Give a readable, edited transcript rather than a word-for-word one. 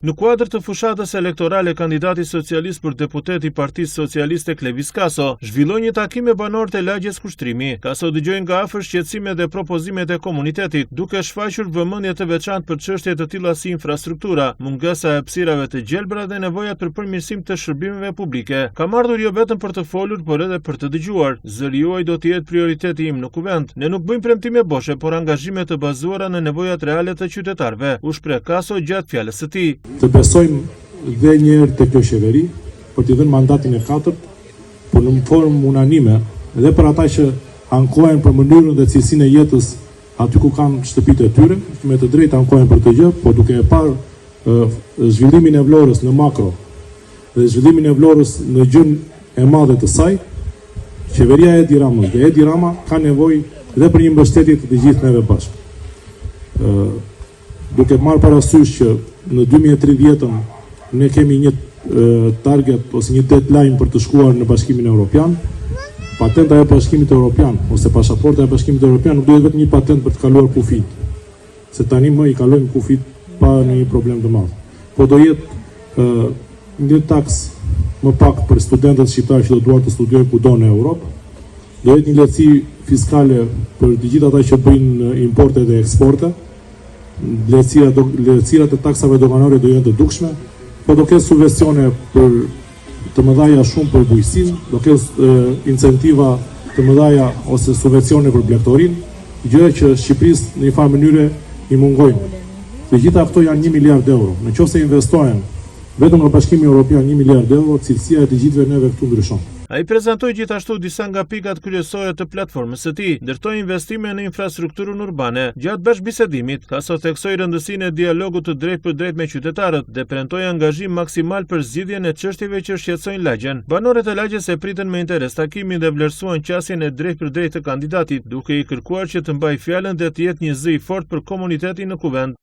Në kuadër të fushatës elektorale, kandidati socialist për deputet i Partisë Socialiste Klevis Kaso zhvilloi një takim me banorët e lagjes Kushtrimi. Kaso dëgjoi nga afër shqetësimet dhe propozimet e komunitetit, duke shfaqur vëmendje të veçantë për çështje të tilla si infrastruktura, mungesa e hapësirave të gjelbra dhe nevojat për përmirësim të shërbimeve publike. Kam ardhur jo vetëm për të folur, por edhe për të dëgjuar. Zëri juaj do të jetë prioriteti im në kuvend. Ne nuk bëjmë premtime boshe, por angazhime të bazuara në nevojat reale të qytetarëve, u shpreh Kaso gjatë fjalës së tij. Të besojmë dhe njëherë të kjo qeveri për t'i dhënë mandatin e 4, por në formë unanime dhe për ata që ankohen për mënyrën dhe cilësinë e jetës aty ku kanë shtëpitë e tyre, me të drejtë ankohen për të gjë, por duke e parë zhvillimin e Vlorës në makro dhe zhvillimin e Vlorës në gjën e madhe të saj, qeveria e Edi Ramës dhe Edi Rama ka nevojë dhe për një mbështetje të gjithë neve bashkë. Duke marrë parasysh që në 2030 ne kemi një target ose një deadline për të shkuar në Bashkimin Evropian. Patenta e Bashkimit Evropian ose pasaporta e Bashkimit Evropian nuk duhet vetëm një patent për të kaluar kufit, se tani më i kalojmë kufit pa një problem të madh. Po do jetë një taks më pak për studentët shqiptarë që do duan të studiojnë kudo në Europë. Do jetë një lehtësi fiskale për të gjithë ata që bëjnë importe dhe eksporte. Lehtësirat e taksave doganore do jenë të dukshme, po do ketë subvencione për të mëdhaja shumë për bujqësinë, do ketë incentiva të mëdhaja ose subvencione për blegtorin, gjëra që Shqipërisë në një farë mënyre i mungojnë. Të gjitha ato janë 1 miliard euro. Nëse investohen vetëm nga Bashkimi Evropian 1 miliard euro, cilësia e të gjithëve neve këtu ndryshon. Ai prezantoi gjithashtu disa nga pikat kryesore të platformës së tij, ndërtoi investime në infrastrukturën urbane. Gjatë bashkëbisedimit, Kaso theksoi rëndësinë e dialogut të drejtë për drejtë me qytetarët dhe premtoi angazhim maksimal për zgjidhjen e çështjeve që shqetësojnë lagjen. Banorët e lagjes e pritën me interes takimin dhe vlerësuan qasjen e drejtë për drejtë të kandidatit, duke i kërkuar që të mbajë fjalën dhe të jetë një zë i fortë për komunitetin në kuvend.